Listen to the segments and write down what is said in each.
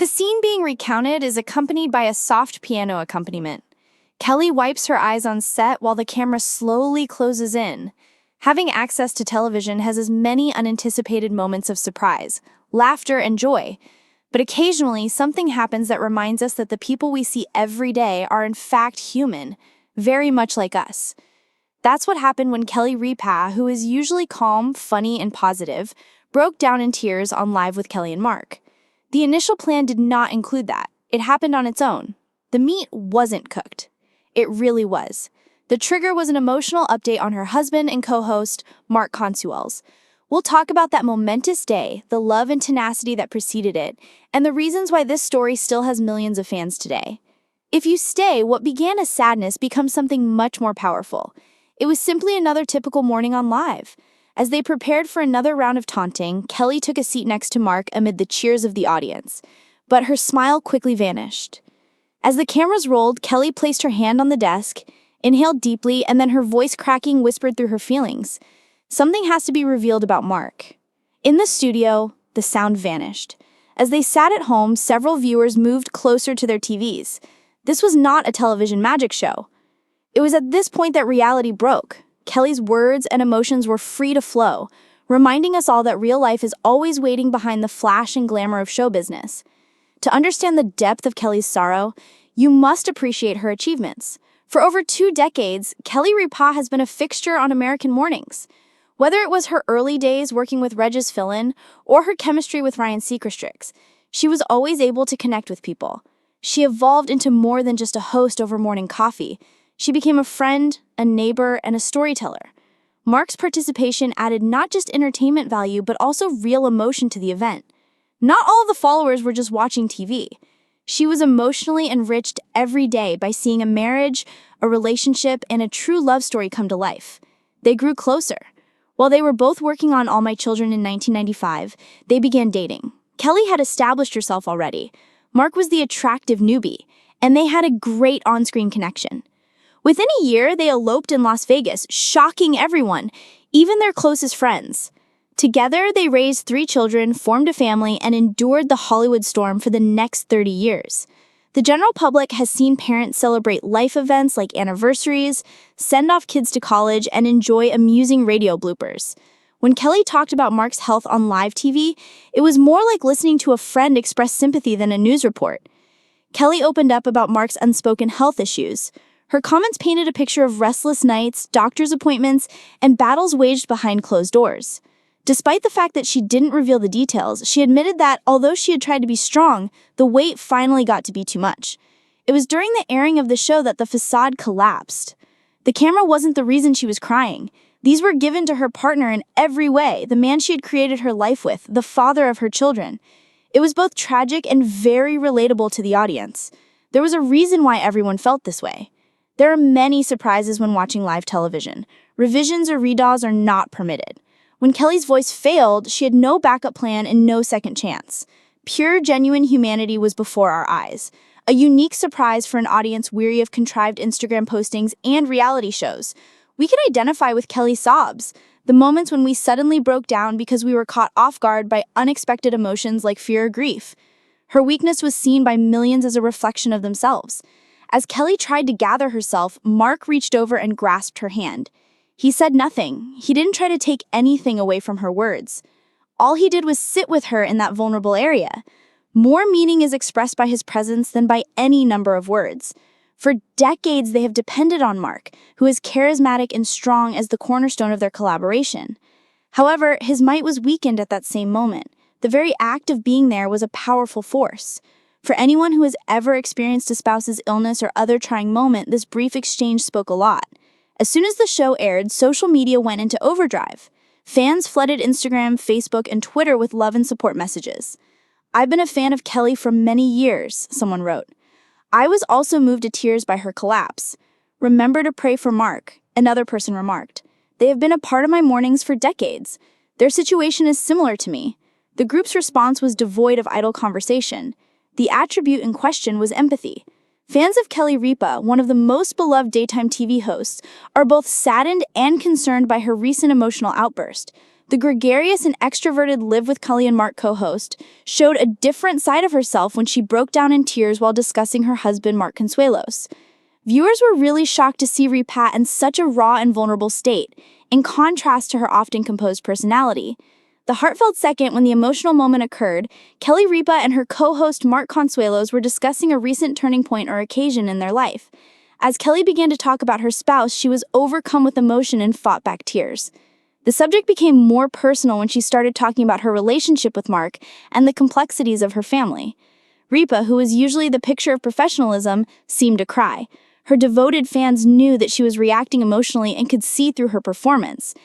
The scene being recounted is accompanied by a soft piano accompaniment. Kelly wipes her eyes on set while the camera slowly closes in. Having access to television has as many unanticipated moments of surprise, laughter, and joy. But occasionally, something happens that reminds us that the people we see every day are in fact human, very much like us. That's what happened when Kelly Ripa, who is usually calm, funny, and positive, broke down in tears on Live with Kelly and Mark. The initial plan did not include that. It happened on its own. The meat wasn't cooked. It really was. The trigger was an emotional update on her husband and co-host, Mark Consuels. We'll talk about that momentous day, the love and tenacity that preceded it, and the reasons why this story still has millions of fans today. If you stay, what began as sadness becomes something much more powerful. It was simply another typical morning on Live. As they prepared for another round of taunting, Kelly took a seat next to Mark amid the cheers of the audience. But her smile quickly vanished. As the cameras rolled, Kelly placed her hand on the desk, inhaled deeply, and then her voice cracking whispered through her feelings. Something has to be revealed about Mark. In the studio, the sound vanished. As they sat at home, several viewers moved closer to their TVs. This was not a television magic show. It was at this point that reality broke. Kelly's words and emotions were free to flow, reminding us all that real life is always waiting behind the flash and glamour of show business. To understand the depth of Kelly's sorrow, you must appreciate her achievements. For over 2 decades, Kelly Ripa has been a fixture on American mornings. Whether it was her early days working with Regis Philin or her chemistry with Ryan Seacrest, she was always able to connect with people. She evolved into more than just a host over morning coffee. She became a friend, a neighbor, and a storyteller. Mark's participation added not just entertainment value, but also real emotion to the event. Not all of the followers were just watching TV. She was emotionally enriched every day by seeing a marriage, a relationship, and a true love story come to life. They grew closer. While they were both working on All My Children in 1995, they began dating. Kelly had established herself already. Mark was the attractive newbie, and they had a great on-screen connection. Within a year, they eloped in Las Vegas, shocking everyone, even their closest friends. Together, they raised 3 children, formed a family, and endured the Hollywood storm for the next 30 years. The general public has seen parents celebrate life events like anniversaries, send off kids to college, and enjoy amusing radio bloopers. When Kelly talked about Mark's health on live TV, it was more like listening to a friend express sympathy than a news report. Kelly opened up about Mark's unspoken health issues. Her comments painted a picture of restless nights, doctor's appointments, and battles waged behind closed doors. Despite the fact that she didn't reveal the details, she admitted that, although she had tried to be strong, the weight finally got to be too much. It was during the airing of the show that the facade collapsed. The camera wasn't the reason she was crying. These were given to her partner in every way, the man she had created her life with, the father of her children. It was both tragic and very relatable to the audience. There was a reason why everyone felt this way. There are many surprises when watching live television. Revisions or redraws are not permitted. When Kelly's voice failed, she had no backup plan and no second chance. Pure, genuine humanity was before our eyes. A unique surprise for an audience weary of contrived Instagram postings and reality shows. We can identify with Kelly's sobs, the moments when we suddenly broke down because we were caught off guard by unexpected emotions like fear or grief. Her weakness was seen by millions as a reflection of themselves. As Kelly tried to gather herself, Mark reached over and grasped her hand. He said nothing. He didn't try to take anything away from her words. All he did was sit with her in that vulnerable area. More meaning is expressed by his presence than by any number of words. For decades, they have depended on Mark, who is charismatic and strong as the cornerstone of their collaboration. However, his might was weakened at that same moment. The very act of being there was a powerful force. For anyone who has ever experienced a spouse's illness or other trying moment, this brief exchange spoke a lot. As soon as the show aired, social media went into overdrive. Fans flooded Instagram, Facebook, and Twitter with love and support messages. "I've been a fan of Kelly for many years," someone wrote. "I was also moved to tears by her collapse. Remember to pray for Mark," another person remarked. "They have been a part of my mornings for decades. Their situation is similar to me." The group's response was devoid of idle conversation. The attribute in question was empathy. Fans of Kelly Ripa, one of the most beloved daytime TV hosts, are both saddened and concerned by her recent emotional outburst. the gregarious and extroverted Live with Kelly and Mark co-host, showed a different side of herself when she broke down in tears while discussing her husband, Mark Consuelos. Viewers were really shocked to see Ripa in such a raw and vulnerable state, in contrast to her often composed personality. The heartfelt second when the emotional moment occurred, Kelly Ripa and her co-host Mark Consuelos were discussing a recent turning point or occasion in their life. As Kelly began to talk about her spouse, she was overcome with emotion and fought back tears. The subject became more personal when she started talking about her relationship with Mark and the complexities of her family. Ripa, who was usually the picture of professionalism, seemed to cry. Her devoted fans knew that she was reacting emotionally and could see through her performance.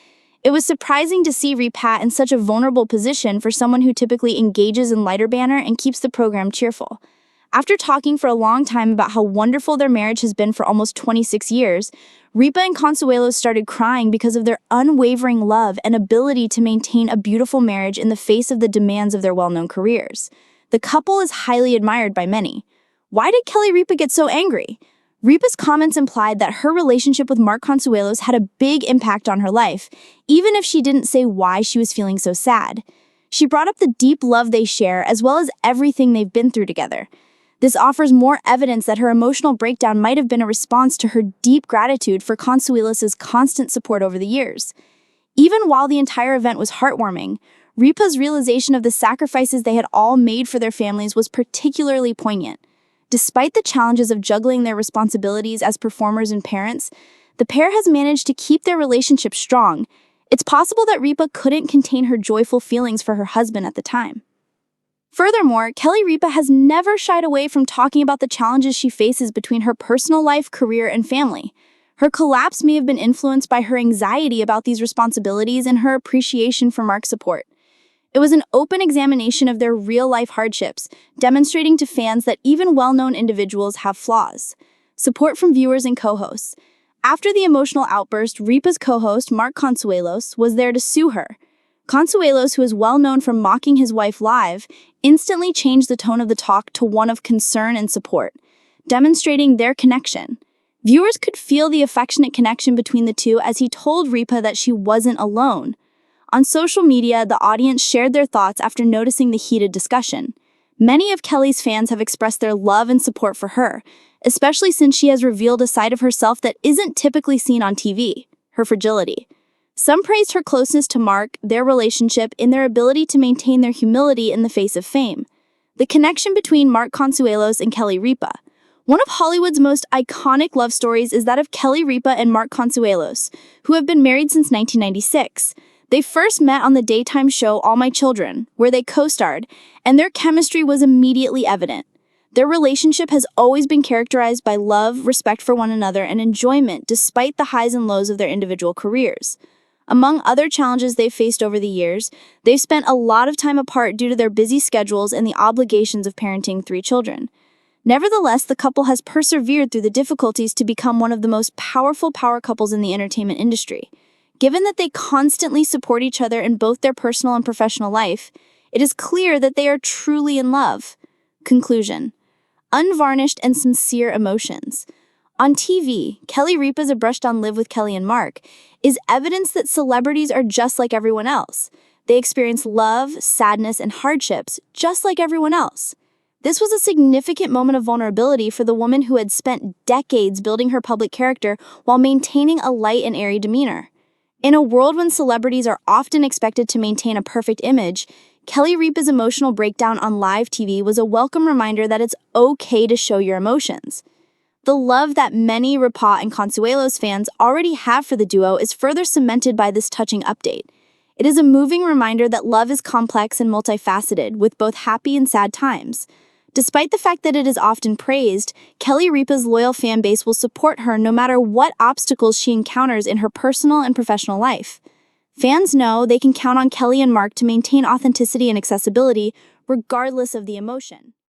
It was surprising to see Ripa in such a vulnerable position for someone who typically engages in lighter banter and keeps the program cheerful. After talking for a long time about how wonderful their marriage has been for almost 26 years, Ripa and Consuelos started crying because of their unwavering love and ability to maintain a beautiful marriage in the face of the demands of their well-known careers. The couple is highly admired by many. Why did Kelly Ripa get so angry? Ripa's comments implied that her relationship with Mark Consuelos had a big impact on her life, even if she didn't say why she was feeling so sad. She brought up the deep love they share as well as everything they've been through together. This offers more evidence that her emotional breakdown might have been a response to her deep gratitude for Consuelos' constant support over the years. Even while the entire event was heartwarming, Ripa's realization of the sacrifices they had all made for their families was particularly poignant. Despite the challenges of juggling their responsibilities as performers and parents, the pair has managed to keep their relationship strong. It's possible that Ripa couldn't contain her joyful feelings for her husband at the time. Furthermore, Kelly Ripa has never shied away from talking about the challenges she faces between her personal life, career, and family. Her collapse may have been influenced by her anxiety about these responsibilities and her appreciation for Mark's support. It was an open examination of their real-life hardships, demonstrating to fans that even well-known individuals have flaws. Support from viewers and co-hosts. After the emotional outburst, Ripa's co-host, Mark Consuelos, was there to sue her. Consuelos, who is well known for mocking his wife live, instantly changed the tone of the talk to one of concern and support, demonstrating their connection. Viewers could feel the affectionate connection between the two as he told Ripa that she wasn't alone. On social media, the audience shared their thoughts after noticing the heated discussion. Many of Kelly's fans have expressed their love and support for her, especially since she has revealed a side of herself that isn't typically seen on TV, her fragility. Some praised her closeness to Mark, their relationship, and their ability to maintain their humility in the face of fame. The connection between Mark Consuelos and Kelly Ripa. One of Hollywood's most iconic love stories is that of Kelly Ripa and Mark Consuelos, who have been married since 1996. They first met on the daytime show All My Children, where they co-starred, and their chemistry was immediately evident. Their relationship has always been characterized by love, respect for one another, and enjoyment despite the highs and lows of their individual careers. Among other challenges they've faced over the years, they've spent a lot of time apart due to their busy schedules and the obligations of parenting 3 children. Nevertheless, the couple has persevered through the difficulties to become one of the most powerful power couples in the entertainment industry. Given that they constantly support each other in both their personal and professional life, it is clear that they are truly in love. Conclusion. Unvarnished and sincere emotions. On TV, Kelly Ripa's brushed on Live with Kelly and Mark is evidence that celebrities are just like everyone else. They experience love, sadness, and hardships just like everyone else. This was a significant moment of vulnerability for the woman who had spent decades building her public character while maintaining a light and airy demeanor. In a world when celebrities are often expected to maintain a perfect image, Kelly Ripa's emotional breakdown on live TV was a welcome reminder that it's okay to show your emotions. The love that many Ripa and Consuelos fans already have for the duo is further cemented by this touching update. It is a moving reminder that love is complex and multifaceted, with both happy and sad times. Despite the fact that it is often praised, Kelly Ripa's loyal fan base will support her no matter what obstacles she encounters in her personal and professional life. Fans know they can count on Kelly and Mark to maintain authenticity and accessibility, regardless of the emotion.